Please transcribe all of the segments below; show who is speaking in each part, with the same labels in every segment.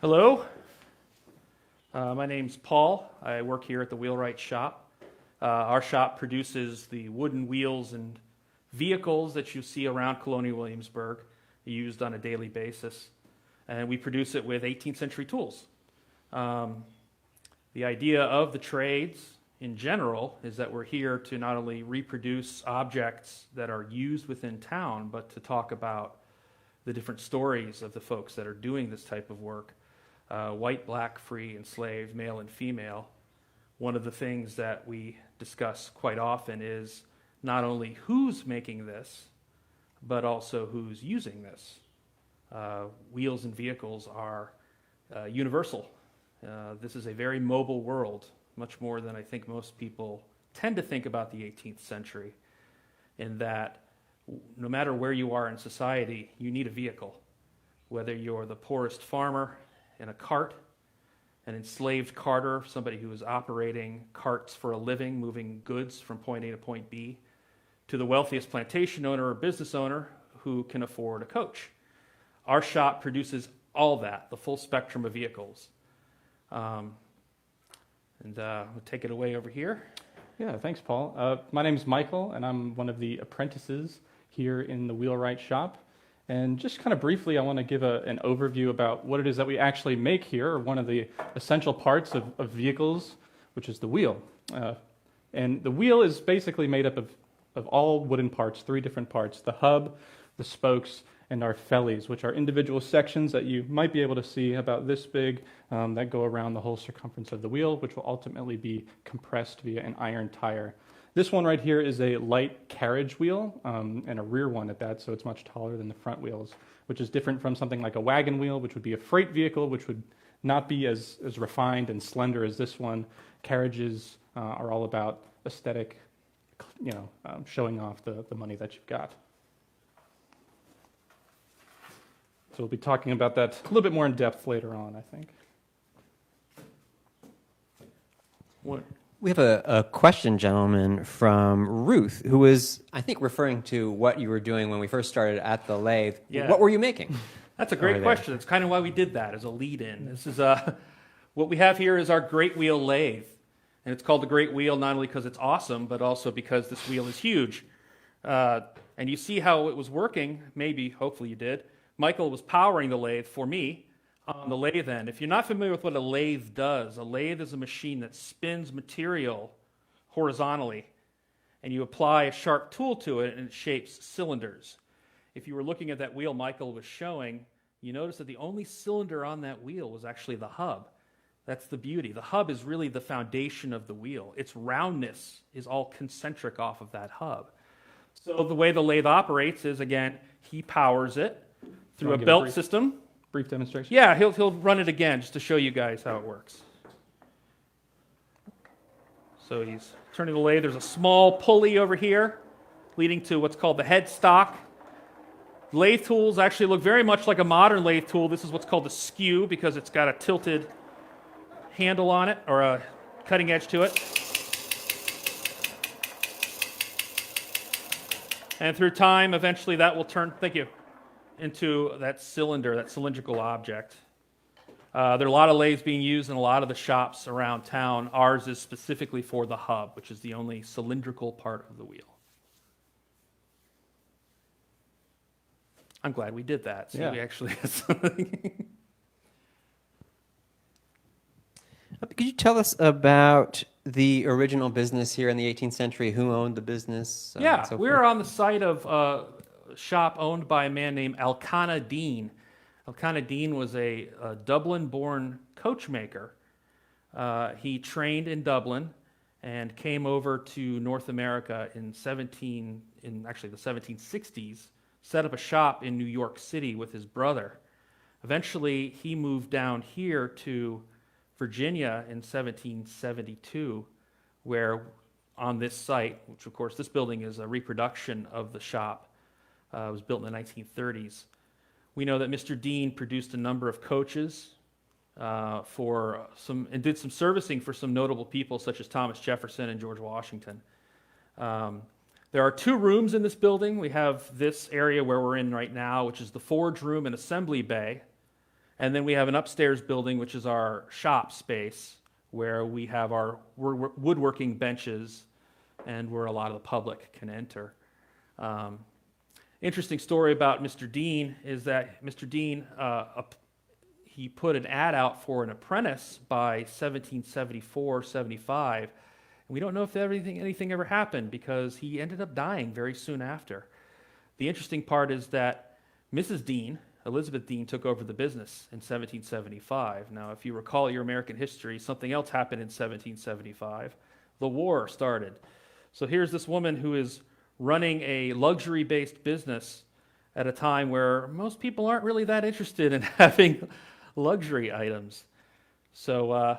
Speaker 1: Hello, my name's Paul. I work here at the Wheelwright shop. Our shop produces the wooden wheels and vehicles that you see around Colonial Williamsburg, used on a daily basis. And we produce it with 18th century tools. The idea of the trades in general is that we're here to not only reproduce objects that are used within town, but to talk about the different stories of the folks that are doing this type of work. White, black, free, enslaved, male and female. One of the things that we discuss quite often is not only who's making this, but also who's using this. Wheels and vehicles are universal. This is a very mobile world, much more than I think most people tend to think about the 18th century, in that no matter where you are in society, you need a vehicle. Whether you're the poorest farmer in a cart, an enslaved carter, somebody who is operating carts for a living, moving goods from point A to point B, to the wealthiest plantation owner or business owner who can afford a coach. Our shop produces all that, the full spectrum of vehicles. We'll take it away over here.
Speaker 2: Yeah, thanks, Paul. My name's Michael, and I'm one of the apprentices here in the Wheelwright shop. And just kind of briefly, I want to give an overview about what it is that we actually make here, or one of the essential parts of vehicles, which is the wheel. And the wheel is basically made up of all wooden parts, 3 different parts: the hub, the spokes, and our fellies, which are individual sections that you might be able to see about this big, that go around the whole circumference of the wheel, which will ultimately be compressed via an iron tire. This one right here is a light carriage wheel, and a rear one at that, so it's much taller than the front wheels, which is different from something like a wagon wheel, which would be a freight vehicle, which would not be as refined and slender as this one. Carriages are all about aesthetic, showing off the money that you've got. So we'll be talking about that a little bit more in depth later on, I think.
Speaker 1: What?
Speaker 3: We have a question, gentlemen, from Ruth, who was, I think, referring to what you were doing when we first started at the lathe.
Speaker 1: Yeah.
Speaker 3: What were you making?
Speaker 1: That's a great question. It's kind of why we did that as a lead-in. This is what we have here is our great wheel lathe. And it's called the great wheel not only because it's awesome, but also because this wheel is huge. And you see how it was working, maybe, hopefully you did. Michael was powering the lathe for me on the lathe end. If you're not familiar with what a lathe does, a lathe is a machine that spins material horizontally, and you apply a sharp tool to it, and it shapes cylinders. If you were looking at that wheel Michael was showing, you notice that the only cylinder on that wheel was actually the hub. That's the beauty. The hub is really the foundation of the wheel. Its roundness is all concentric off of that hub. So the way the lathe operates is, again, he powers it through a belt system.
Speaker 2: Brief demonstration?
Speaker 1: Yeah, he'll run it again just to show you guys how it works. So he's turning the lathe. There's a small pulley over here leading to what's called the headstock. Lathe tools actually look very much like a modern lathe tool. This is what's called the skew because it's got a tilted handle on it, or a cutting edge to it. And through time, eventually that will turn, thank you, into that cylinder, that cylindrical object. There are a lot of lathes being used in a lot of the shops around town. Ours is specifically for the hub, which is the only cylindrical part of the wheel. I'm glad we did that. So we actually had something.
Speaker 3: Could you tell us about the original business here in the 18th century? Who owned the business?
Speaker 1: We're on the site of a shop owned by a man named Elkanah Dean. Elkanah Dean was a Dublin-born coachmaker. He trained in Dublin and came over to North America in the 1760s, set up a shop in New York City with his brother. Eventually, he moved down here to Virginia in 1772, where on this site, which of course this building is a reproduction of the shop, it was built in the 1930s. We know that Mr. Dean produced a number of coaches and did some servicing for some notable people such as Thomas Jefferson and George Washington. There are 2 rooms in this building. We have this area where we're in right now, which is the forge room and assembly bay. And then we have an upstairs building, which is our shop space, where we have our woodworking benches and where a lot of the public can enter. Interesting story about Mr. Dean is that Mr. Dean, he put an ad out for an apprentice by 1774, 75. And we don't know if anything ever happened because he ended up dying very soon after. The interesting part is that Mrs. Dean, Elizabeth Dean, took over the business in 1775. Now, if you recall your American history, something else happened in 1775. The war started. So here's this woman who is running a luxury-based business at a time where most people aren't really that interested in having luxury items. So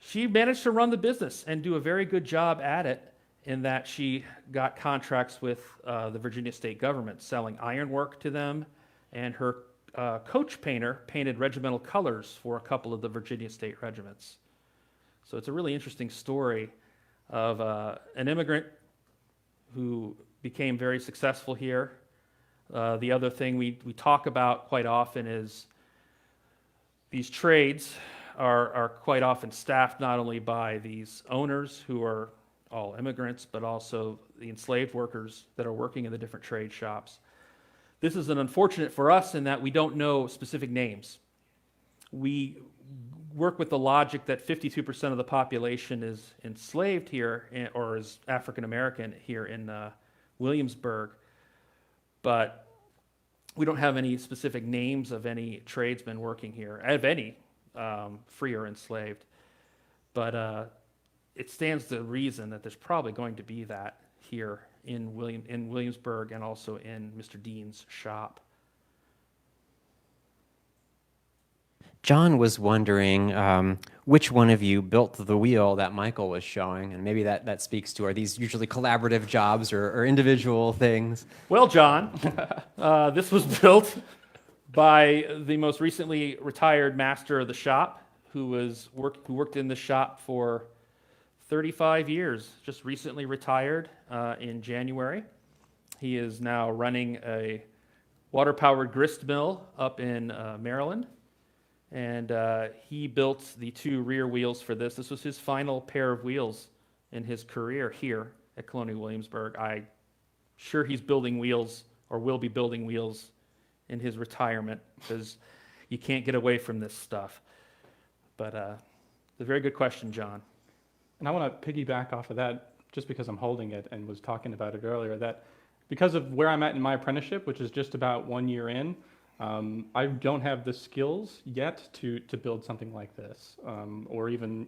Speaker 1: she managed to run the business and do a very good job at it, in that she got contracts with the Virginia state government, selling ironwork to them, and her coach painter painted regimental colors for a couple of the Virginia state regiments. So it's a really interesting story of an immigrant who became very successful here. The other thing we talk about quite often is these trades are quite often staffed not only by these owners who are all immigrants, but also the enslaved workers that are working in the different trade shops. This is unfortunate for us in that we don't know specific names. We work with the logic that 52% of the population is enslaved here, or is African American here in Williamsburg, but we don't have any specific names of any tradesmen working here, of any free or enslaved. But it stands to reason that there's probably going to be that here in Williamsburg and also in Mr. Dean's shop.
Speaker 3: John was wondering which one of you built the wheel that Michael was showing, and maybe that speaks to, are these usually collaborative jobs or individual things?
Speaker 1: Well, John, this was built by the most recently retired master of the shop, who worked in the shop for 35 years, just recently retired in January. He is now running a water-powered grist mill up in Maryland, and he built the two rear wheels for this. This was his final pair of wheels in his career here at Colonial Williamsburg. I'm sure he's building wheels, or will be building wheels, in his retirement, because you can't get away from this stuff. But it's a very good question, John.
Speaker 2: And I want to piggyback off of that, just because I'm holding it and was talking about it earlier, that because of where I'm at in my apprenticeship, which is just about 1 year in, I don't have the skills yet to build something like this, or even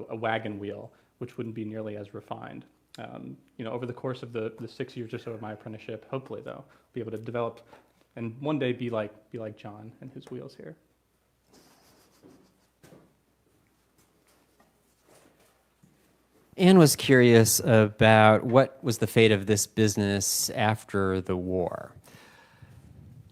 Speaker 2: a wagon wheel, which wouldn't be nearly as refined. Over the course of the 6 years or so of my apprenticeship, hopefully though, be able to develop and one day be like John and his wheels here.
Speaker 3: Anne was curious about what was the fate of this business after the war.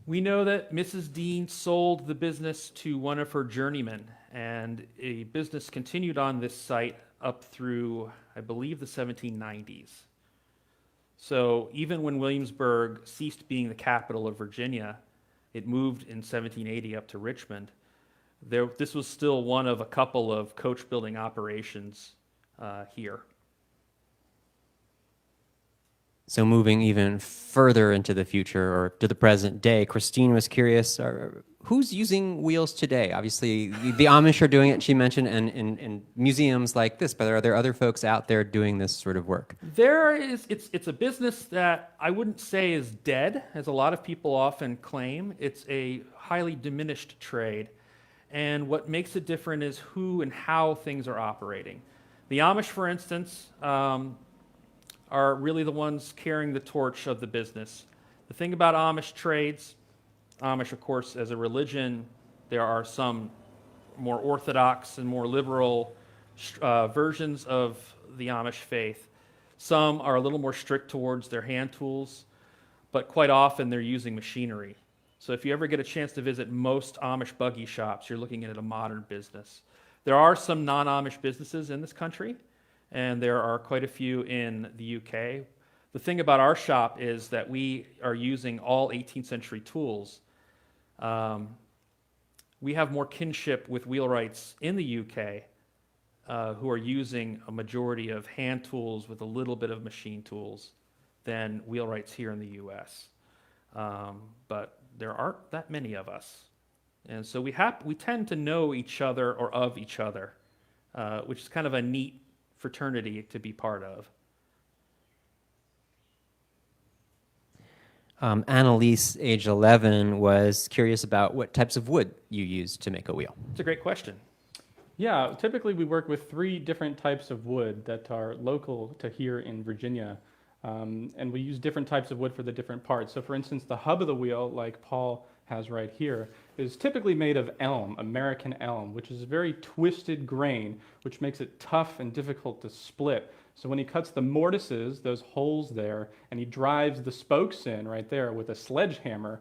Speaker 1: We know that Mrs. Dean sold the business to one of her journeymen, and a business continued on this site up through, I believe, the 1790s. So even when Williamsburg ceased being the capital of Virginia, it moved in 1780 up to Richmond. This was still one of a couple of coach building operations here.
Speaker 3: So moving even further into the future, or to the present day, Christine was curious, who's using wheels today? Obviously, the Amish are doing it, she mentioned, and in museums like this, but are there other folks out there doing this sort of work?
Speaker 1: It's a business that I wouldn't say is dead, as a lot of people often claim. It's a highly diminished trade, and what makes it different is who and how things are operating. The Amish, for instance, are really the ones carrying the torch of the business. The thing about Amish trades, Amish, of course, as a religion, there are some more orthodox and more liberal versions of the Amish faith. Some are a little more strict towards their hand tools, but quite often they're using machinery. So if you ever get a chance to visit most Amish buggy shops, you're looking at a modern business. There are some non-Amish businesses in this country, and there are quite a few in the UK. The thing about our shop is that we are using all 18th century tools. we have more kinship with wheelwrights in the UK who are using a majority of hand tools with a little bit of machine tools than wheelwrights here in the US. But there aren't that many of us. And so we tend to know each other or of each other, which is kind of a neat fraternity to be part of.
Speaker 3: Annalise, age 11, was curious about what types of wood you use to make a wheel.
Speaker 1: It's a great question.
Speaker 2: Yeah, typically we work with 3 different types of wood that are local to here in Virginia. And we use different types of wood for the different parts. So for instance, the hub of the wheel, like Paul has right here, is typically made of elm, American elm, which is a very twisted grain, which makes it tough and difficult to split. So when he cuts the mortises, those holes there, and he drives the spokes in right there with a sledgehammer,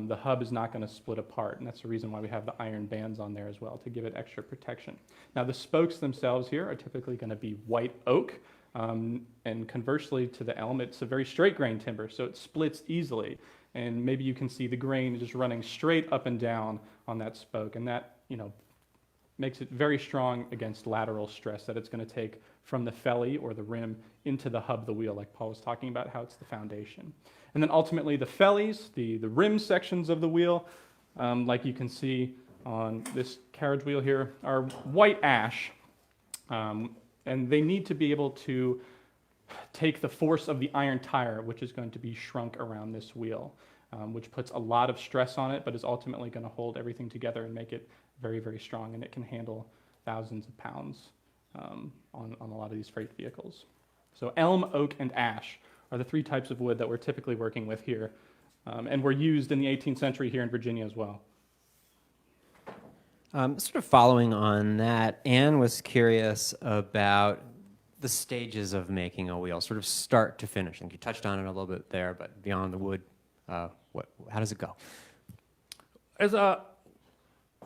Speaker 2: the hub is not going to split apart. And that's the reason why we have the iron bands on there as well, to give it extra protection. Now the spokes themselves here are typically going to be white oak. And conversely to the elm, it's a very straight grain timber, so it splits easily. And maybe you can see the grain just running straight up and down on that spoke, and that, makes it very strong against lateral stress that it's going to take from the felly or the rim into the hub of the wheel, like Paul was talking about, how it's the foundation. And then ultimately the fellies, the rim sections of the wheel, like you can see on this carriage wheel here, are white ash. And they need to be able to take the force of the iron tire, which is going to be shrunk around this wheel, which puts a lot of stress on it, but is ultimately going to hold everything together and make it very, very strong. And it can handle thousands of pounds on a lot of these freight vehicles. So elm, oak, and ash are the 3 types of wood that we're typically working with here, and were used in the 18th century here in Virginia as well.
Speaker 3: Sort of following on that, Anne was curious about the stages of making a wheel, sort of start to finish. I think you touched on it a little bit there, but beyond the wood, how does it go?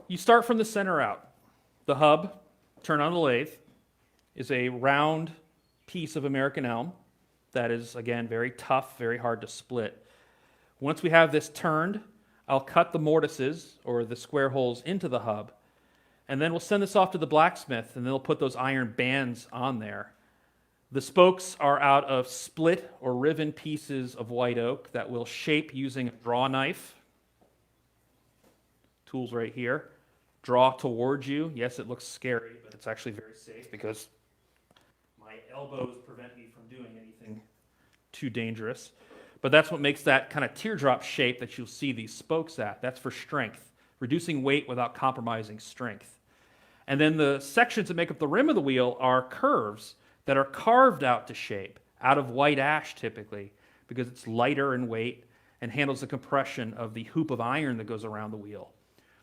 Speaker 1: You start from the center out. The hub, turn on the lathe, is a round piece of American elm that is, again, very tough, very hard to split. Once we have this turned, I'll cut the mortises, or the square holes, into the hub, and then we'll send this off to the blacksmith, and they'll put those iron bands on there. The spokes are out of split or riven pieces of white oak that we'll shape using a draw knife. Tools right here. Draw towards you. Yes, it looks scary, but it's actually very safe because my elbows prevent me from doing anything too dangerous. But that's what makes that kind of teardrop shape that you'll see these spokes at. That's for strength, reducing weight without compromising strength. And then the sections that make up the rim of the wheel are curves that are carved out to shape, out of white ash typically, because it's lighter in weight and handles the compression of the hoop of iron that goes around the wheel.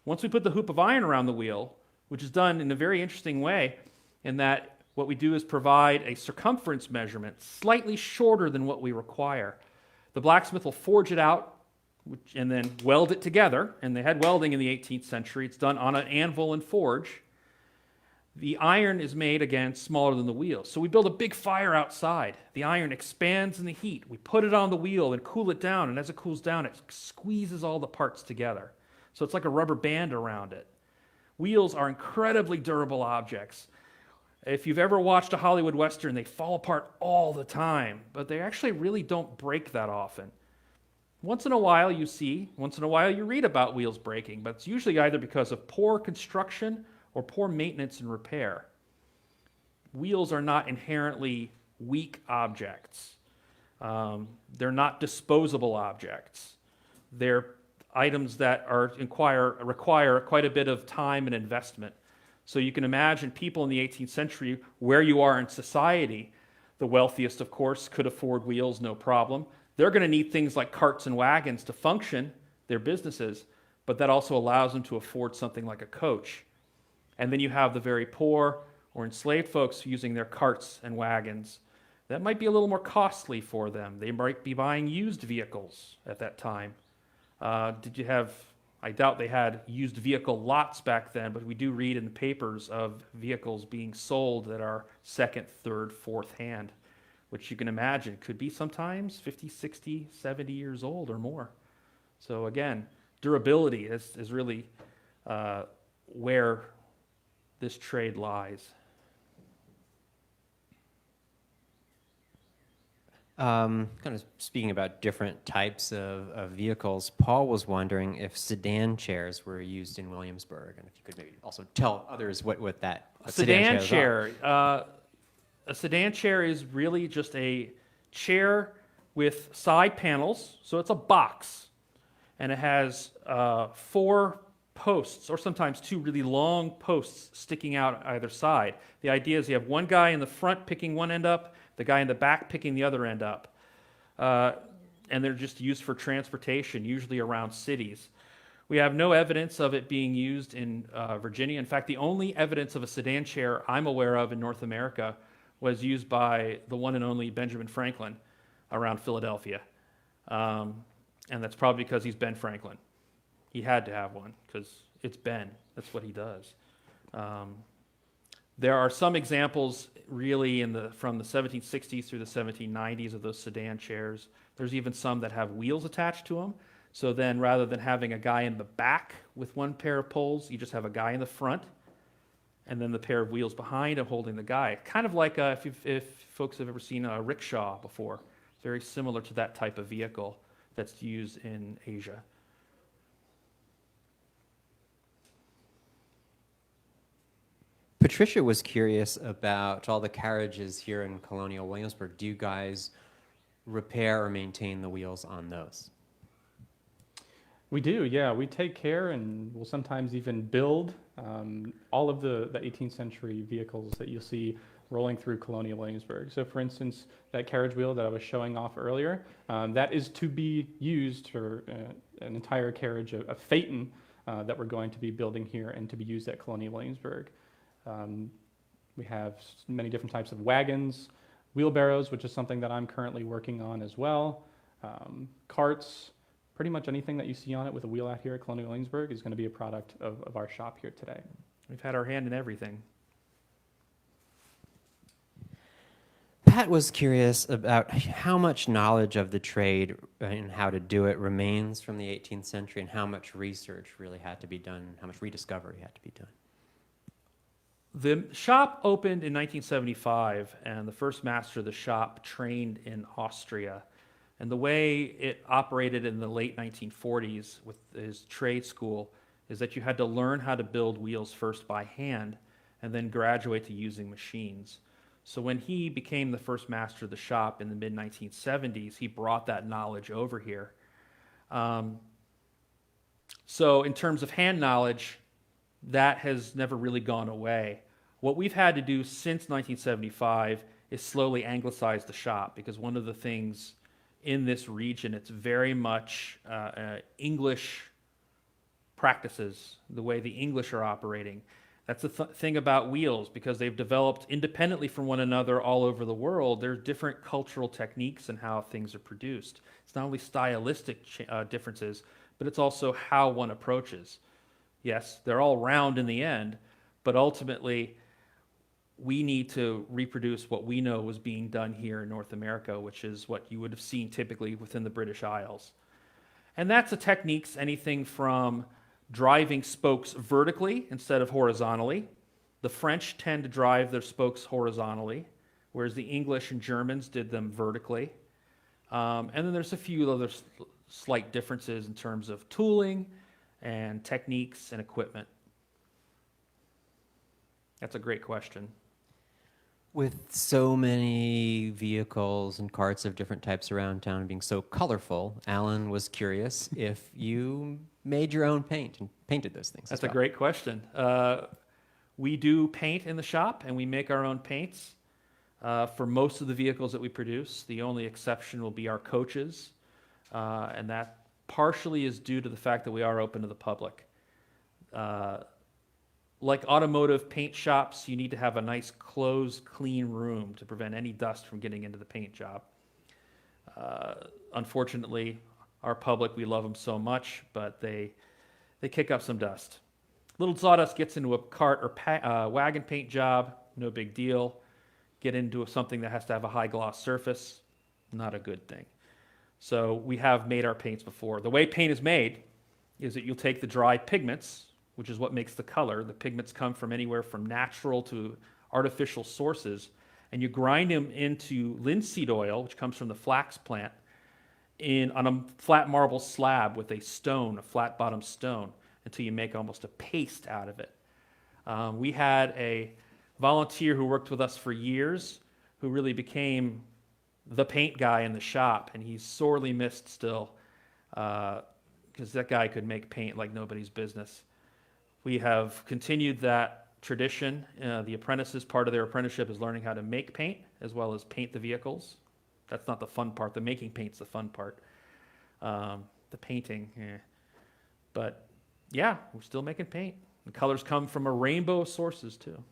Speaker 1: Once we put the hoop of iron around the wheel, which is done in a very interesting way, in that what we do is provide a circumference measurement slightly shorter than what we require. The blacksmith will forge it out and then weld it together, and they had welding in the 18th century. It's done on an anvil and forge. The iron is made, again, smaller than the wheel. So we build a big fire outside. The iron expands in the heat. We put it on the wheel and cool it down, and as it cools down, it squeezes all the parts together. So it's like a rubber band around it. Wheels are incredibly durable objects. If you've ever watched a Hollywood Western, they fall apart all the time, but they actually really don't break that often. Once in a while you read about wheels breaking, but it's usually either because of poor construction or poor maintenance and repair. Wheels are not inherently weak objects. They're not disposable objects. They're items that require quite a bit of time and investment. So you can imagine people in the 18th century, where you are in society, the wealthiest, of course, could afford wheels, no problem. They're going to need things like carts and wagons to function their businesses, but that also allows them to afford something like a coach. And then you have the very poor or enslaved folks using their carts and wagons. That might be a little more costly for them. They might be buying used vehicles at that time. I doubt they had used vehicle lots back then, but we do read in the papers of vehicles being sold that are second, third, fourth hand, which you can imagine could be sometimes 50, 60, 70 years old or more. So again, durability is really where this trade lies.
Speaker 3: Kind of speaking about different types of vehicles, Paul was wondering if sedan chairs were used in Williamsburg, and if you could maybe also tell others what
Speaker 1: Sedan
Speaker 3: chairs are.
Speaker 1: chair. A sedan chair is really just a chair with side panels, so it's a box, and it has 4 posts, or sometimes 2 really long posts sticking out either side. The idea is you have one guy in the front picking one end up, the guy in the back picking the other end up. And they're just used for transportation, usually around cities. We have no evidence of it being used in Virginia. In fact, the only evidence of a sedan chair I'm aware of in North America was used by the one and only Benjamin Franklin around Philadelphia. And that's probably because he's Ben Franklin. He had to have one because it's Ben. That's what he does. There are some examples really from the 1760s through the 1790s of those sedan chairs. There's even some that have wheels attached to them. So then rather than having a guy in the back with one pair of poles, you just have a guy in the front and then the pair of wheels behind and holding the guy. Kind of like if folks have ever seen a rickshaw before. It's very similar to that type of vehicle that's used in Asia.
Speaker 3: Patricia was curious about all the carriages here in Colonial Williamsburg. Do you guys repair or maintain the wheels on those?
Speaker 2: We do, yeah. We take care and we'll sometimes even build all of the 18th century vehicles that you'll see rolling through Colonial Williamsburg. So for instance, that carriage wheel that I was showing off earlier, that is to be used for an entire carriage, a phaeton that we're going to be building here and to be used at Colonial Williamsburg. We have many different types of wagons, wheelbarrows, which is something that I'm currently working on as well, carts. Pretty much anything that you see on it with a wheel out here at Colonial Williamsburg is going to be a product of our shop here today.
Speaker 1: We've had our hand in everything.
Speaker 3: Pat was curious about how much knowledge of the trade and how to do it remains from the 18th century and how much research really had to be done, how much rediscovery had to be done.
Speaker 1: The shop opened in 1975, and the first master of the shop trained in Austria. And the way it operated in the late 1940s with his trade school is that you had to learn how to build wheels first by hand and then graduate to using machines. So when he became the first master of the shop in the mid-1970s, he brought that knowledge over here. So in terms of hand knowledge, that has never really gone away. What we've had to do since 1975 is slowly anglicize the shop, because one of the things in this region, it's very much English practices, the way the English are operating. That's the thing about wheels, because they've developed independently from one another all over the world. There's different cultural techniques in how things are produced. It's not only stylistic differences, but it's also how one approaches. Yes, they're all round in the end, but ultimately we need to reproduce what we know was being done here in North America, which is what you would have seen typically within the British Isles. And that's the techniques, anything from driving spokes vertically instead of horizontally. The French tend to drive their spokes horizontally, whereas the English and Germans did them vertically. And then there's a few other slight differences in terms of tooling and techniques and equipment. That's a great question.
Speaker 3: With so many vehicles and carts of different types around town and being so colorful, Alan was curious if you made your own paint and painted those things.
Speaker 1: That's a great question. We do paint in the shop, and we make our own paints for most of the vehicles that we produce. The only exception will be our coaches, and that partially is due to the fact that we are open to the public. Like automotive paint shops, you need to have a nice closed, clean room to prevent any dust from getting into the paint job. Unfortunately, our public, we love them so much, but they kick up some dust. Little sawdust gets into a cart or wagon paint job, no big deal. Get into something that has to have a high gloss surface, not a good thing. So we have made our paints before. The way paint is made is that you'll take the dry pigments, which is what makes the color. The pigments come from anywhere from natural to artificial sources. And you grind them into linseed oil, which comes from the flax plant, on a flat marble slab with a flat bottom stone, until you make almost a paste out of it. We had a volunteer who worked with us for years who really became the paint guy in the shop, and he's sorely missed still, because that guy could make paint like nobody's business. We have continued that tradition. The apprentices, part of their apprenticeship is learning how to make paint as well as paint the vehicles. That's not the fun part. The making paint's the fun part. The painting, But yeah, we're still making paint. The colors come from a rainbow of sources too.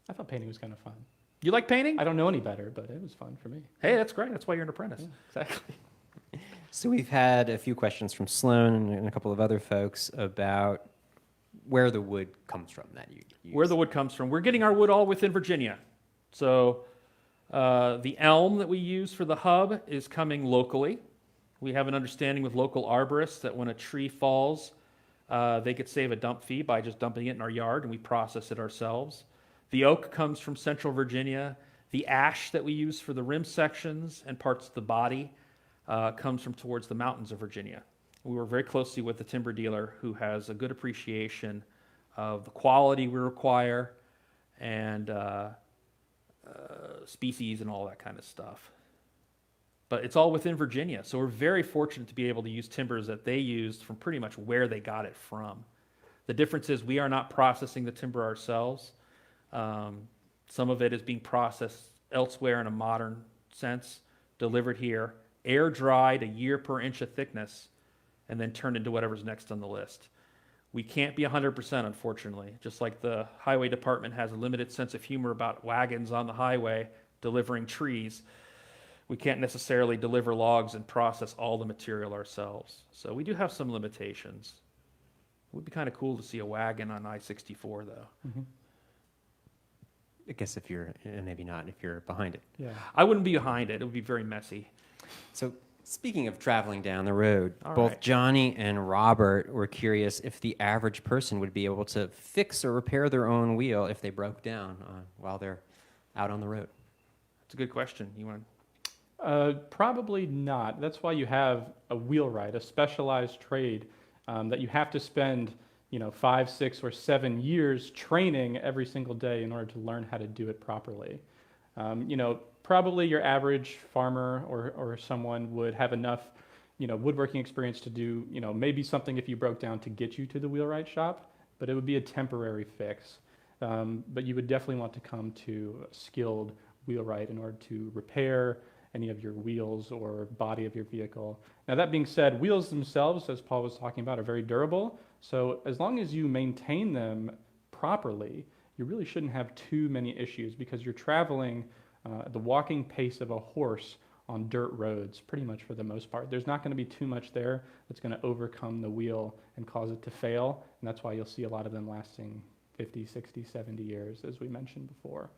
Speaker 2: I thought painting was kind of fun.
Speaker 1: You like painting?
Speaker 2: I don't know any better, but it was fun for me.
Speaker 1: Hey, that's great. That's why you're an apprentice.
Speaker 2: Yeah, exactly.
Speaker 3: So we've had a few questions from Sloan and a couple of other folks about where the wood comes from that you use.
Speaker 1: Where the wood comes from. We're getting our wood all within Virginia. So the elm that we use for the hub is coming locally. We have an understanding with local arborists that when a tree falls, they could save a dump fee by just dumping it in our yard, and we process it ourselves. The oak comes from central Virginia. The ash that we use for the rim sections and parts of the body comes from towards the mountains of Virginia. We work very closely with the timber dealer who has a good appreciation of the quality we require and species and all that kind of stuff. But it's all within Virginia, so we're very fortunate to be able to use timbers that they used from pretty much where they got it from. The difference is we are not processing the timber ourselves. Some of it is being processed elsewhere in a modern sense, delivered here, air dried a year per inch of thickness, and then turned into whatever's next on the list. We can't be 100%, unfortunately. Just like the highway department has a limited sense of humor about wagons on the highway delivering trees, we can't necessarily deliver logs and process all the material ourselves. So we do have some limitations. It would be kind of cool to see a wagon on I-64, though.
Speaker 2: Mm-hmm.
Speaker 3: I guess if you're, maybe not if you're behind it.
Speaker 2: Yeah.
Speaker 1: I wouldn't be behind it. It would be very messy.
Speaker 3: So speaking of traveling down the road,
Speaker 1: All
Speaker 3: both
Speaker 1: right.
Speaker 3: Johnny and Robert were curious if the average person would be able to fix or repair their own wheel if they broke down while they're out on the road.
Speaker 1: It's a good question. You want?
Speaker 2: Probably not. That's why you have a wheelwright, a specialized trade that you have to spend, 5, 6, or 7 years training every single day in order to learn how to do it properly. Probably your average farmer or someone would have enough, woodworking experience to do, maybe something if you broke down to get you to the wheelwright shop, but it would be a temporary fix. But you would definitely want to come to a skilled wheelwright in order to repair any of your wheels or body of your vehicle. Now that being said, wheels themselves, as Paul was talking about, are very durable. So as long as you maintain them properly, you really shouldn't have too many issues because you're traveling at the walking pace of a horse on dirt roads, pretty much for the most part. There's not going to be too much there that's going to overcome the wheel and cause it to fail, and that's why you'll see a lot of them lasting 50, 60, 70 years, as we mentioned before.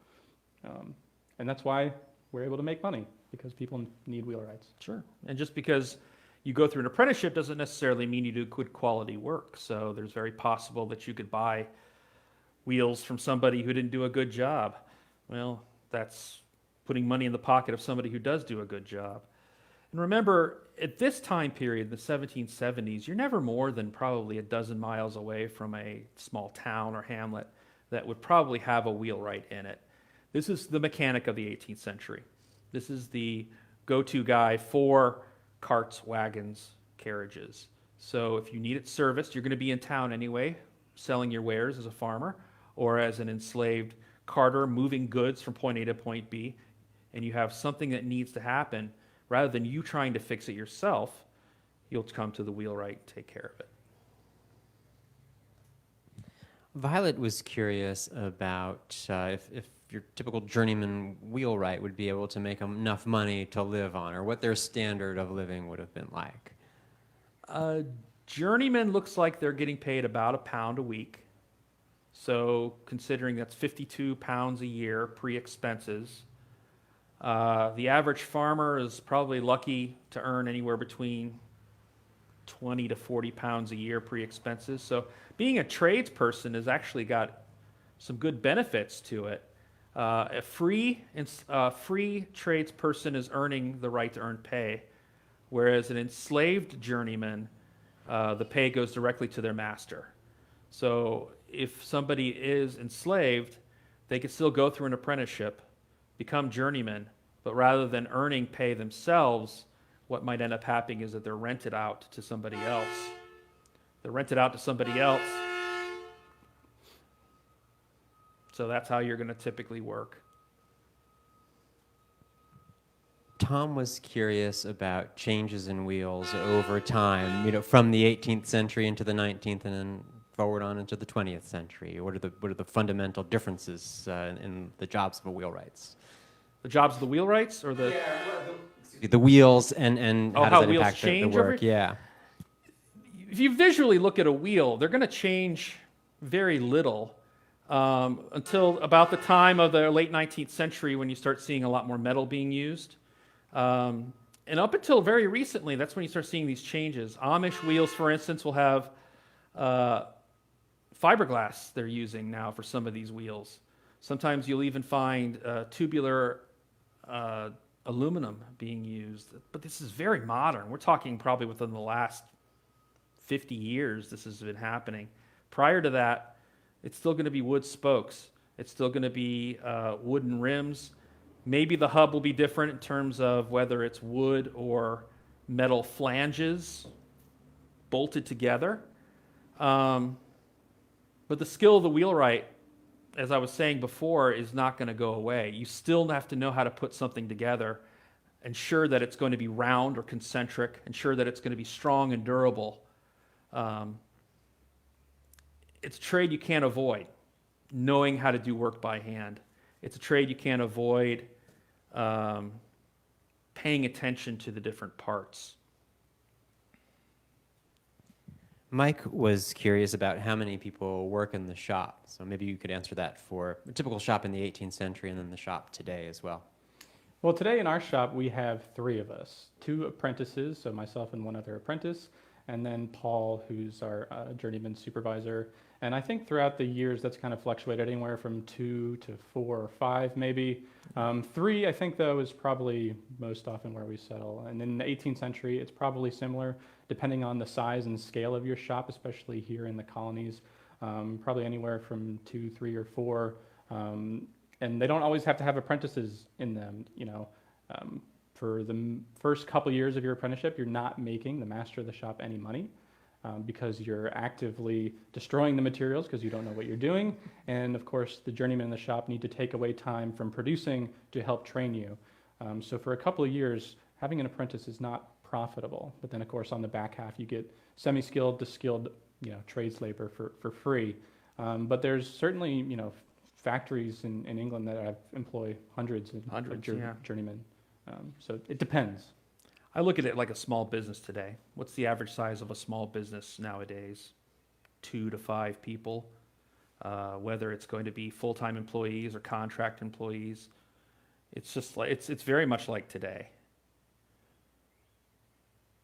Speaker 2: And that's why we're able to make money, because people need wheelwrights.
Speaker 1: Sure. And just because you go through an apprenticeship doesn't necessarily mean you do good quality work. So there's very possible that you could buy wheels from somebody who didn't do a good job. Well, that's putting money in the pocket of somebody who does do a good job. And remember, at this time period, the 1770s, you're never more than probably a dozen miles away from a small town or hamlet that would probably have a wheelwright in it. This is the mechanic of the 18th century. This is the go-to guy for carts, wagons, carriages. So if you need it serviced, you're going to be in town anyway, selling your wares as a farmer or as an enslaved carter moving goods from point A to point B, and you have something that needs to happen, rather than you trying to fix it yourself, you'll come to the wheelwright and take care of it.
Speaker 3: Violet was curious about if your typical journeyman wheelwright would be able to make enough money to live on, or what their standard of living would have been like.
Speaker 1: Journeyman looks like they're getting paid about £1 a week. So considering that's 52 pounds a year pre-expenses, the average farmer is probably lucky to earn anywhere between 20 to 40 pounds a year pre-expenses. So being a tradesperson has actually got some good benefits to it. A free tradesperson is earning the right to earn pay, whereas an enslaved journeyman, the pay goes directly to their master. So if somebody is enslaved, they can still go through an apprenticeship, become journeymen, but rather than earning pay themselves, what might end up happening is that they're rented out to somebody else. They're rented out to somebody else. So that's how you're going to typically work.
Speaker 3: Tom was curious about changes in wheels over time, from the 18th century into the 19th and then forward on into the 20th century. What are the fundamental differences in the jobs of a wheelwrights?
Speaker 1: The jobs of the wheelwrights or the...
Speaker 3: The wheels and
Speaker 1: how
Speaker 3: how does that
Speaker 1: wheels
Speaker 3: impact the
Speaker 1: change
Speaker 3: work? Yeah.
Speaker 1: If you visually look at a wheel, they're going to change very little until about the time of the late 19th century when you start seeing a lot more metal being used. And up until very recently, that's when you start seeing these changes. Amish wheels, for instance, will have fiberglass they're using now for some of these wheels. Sometimes you'll even find tubular aluminum being used. But this is very modern. We're talking probably within the last 50 years this has been happening. Prior to that, it's still going to be wood spokes. It's still going to be wooden rims. Maybe the hub will be different in terms of whether it's wood or metal flanges bolted together. But the skill of the wheelwright, as I was saying before, is not going to go away. You still have to know how to put something together, ensure that it's going to be round or concentric, ensure that it's going to be strong and durable. It's a trade you can't avoid, knowing how to do work by hand. It's a trade you can't avoid paying attention to the different parts.
Speaker 3: Mike was curious about how many people work in the shop. So maybe you could answer that for a typical shop in the 18th century and then the shop today as well.
Speaker 2: Well, today in our shop, we have 3 of us, 2 apprentices, so myself and one other apprentice, and then Paul, who's our journeyman supervisor. And I think throughout the years, that's kind of fluctuated anywhere from 2 to 4 or 5, maybe. 3, I think, though, is probably most often where we settle. And in the 18th century, it's probably similar, depending on the size and scale of your shop, especially here in the colonies. Probably anywhere from 2, 3, or 4. And they don't always have to have apprentices in them, For the first couple years of your apprenticeship, you're not making the master of the shop any money. Because you're actively destroying the materials because you don't know what you're doing. And of course, the journeymen in the shop need to take away time from producing to help train you. So for a couple of years, having an apprentice is not profitable. But then of course, on the back half, you get semi-skilled to skilled, trades labor for free. But there's certainly, factories in England that employ hundreds of journeymen. So it depends.
Speaker 1: I look at it like a small business today. What's the average size of a small business nowadays? 2 to 5 people, whether it's going to be full-time employees or contract employees. It's just like it's very much like today.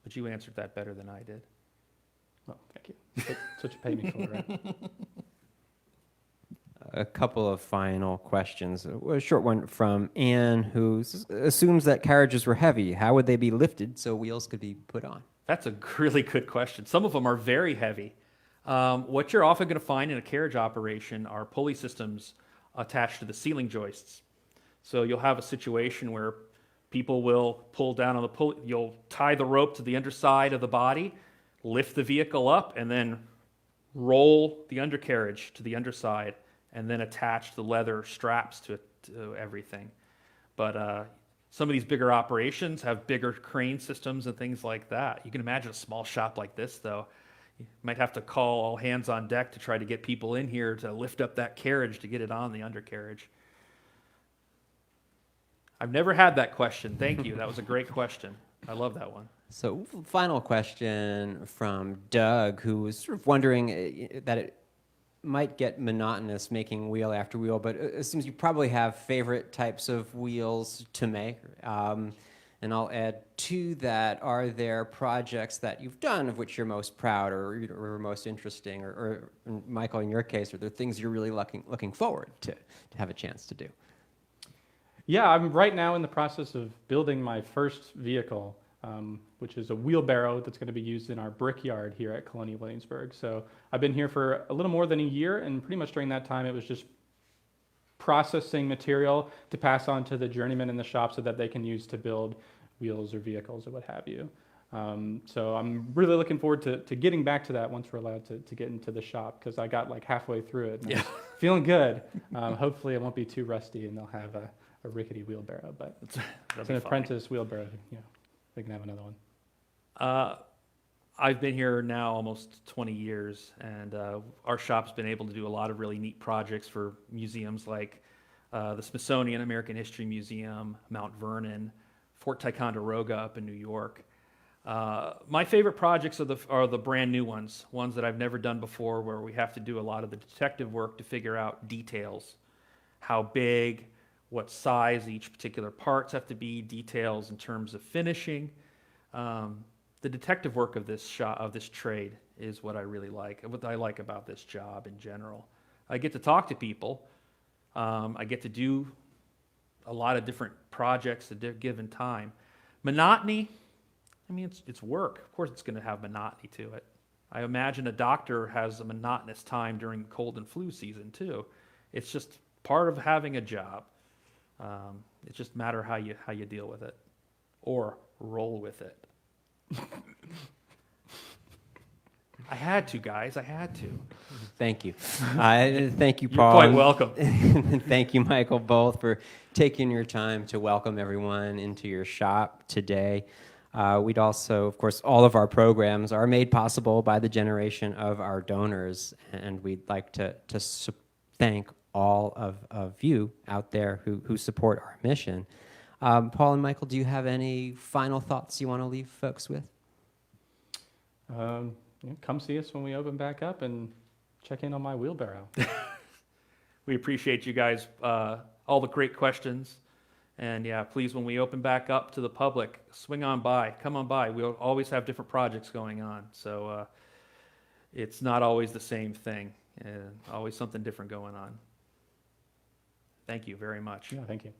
Speaker 1: But you answered that better than I did.
Speaker 2: Well, thank you. That's what you pay me for, right?
Speaker 3: A couple of final questions. A short one from Anne, who assumes that carriages were heavy. How would they be lifted so wheels could be put on?
Speaker 1: That's a really good question. Some of them are very heavy. What you're often going to find in a carriage operation are pulley systems attached to the ceiling joists. So you'll have a situation where people will pull down on the pulley. You'll tie the rope to the underside of the body, lift the vehicle up, and then roll the undercarriage to the underside, and then attach the leather straps to everything. But some of these bigger operations have bigger crane systems and things like that. You can imagine a small shop like this, though. You might have to call all hands on deck to try to get people in here to lift up that carriage to get it on the undercarriage. I've never had that question. Thank you. That was a great question. I love that one.
Speaker 3: So final question from Doug, who was sort of wondering that it might get monotonous making wheel after wheel, but it seems you probably have favorite types of wheels to make. And I'll add to that, are there projects that you've done of which you're most proud or most interesting? Or Michael, in your case, are there things you're really looking forward to have a chance to do?
Speaker 2: Yeah, I'm right now in the process of building my first vehicle, which is a wheelbarrow that's going to be used in our brickyard here at Colonial Williamsburg. So I've been here for a little more than a year, and pretty much during that time it was just processing material to pass on to the journeymen in the shop so that they can use to build wheels or vehicles or what have you. So I'm really looking forward to getting back to that once we're allowed to get into the shop, because I got like halfway through it and I was feeling good. Hopefully it won't be too rusty and they'll have a rickety wheelbarrow, but it's an apprentice wheelbarrow. You know, they can have another one.
Speaker 1: I've been here now almost 20 years, and our shop's been able to do a lot of really neat projects for museums like the Smithsonian American History Museum, Mount Vernon, Fort Ticonderoga up in New York. My favorite projects are the brand new ones that I've never done before, where we have to do a lot of the detective work to figure out details, how big, what size each particular parts have to be, details in terms of finishing. The detective work of this trade is what I really like, what I like about this job in general. I get to talk to people. I get to do a lot of different projects at a given time. Monotony, I mean, it's work. Of course it's going to have monotony to it. I imagine a doctor has a monotonous time during cold and flu season too. It's just part of having a job. It's just a matter how you deal with it or roll with it. I had to, guys. I had to.
Speaker 3: Thank you. Thank you, Paul.
Speaker 1: You're quite welcome.
Speaker 3: Thank you, Michael, both for taking your time to welcome everyone into your shop today. We'd also, of course, all of our programs are made possible by the generation of our donors, and we'd like to thank all of you out there who support our mission. Paul and Michael, do you have any final thoughts you want to leave folks with?
Speaker 2: Come see us when we open back up and check in on my wheelbarrow.
Speaker 1: We appreciate you guys, all the great questions. And yeah, please, when we open back up to the public, swing on by, come on by. We'll always have different projects going on. So it's not always the same thing, always something different going on. Thank you very much.
Speaker 2: Yeah, thank you.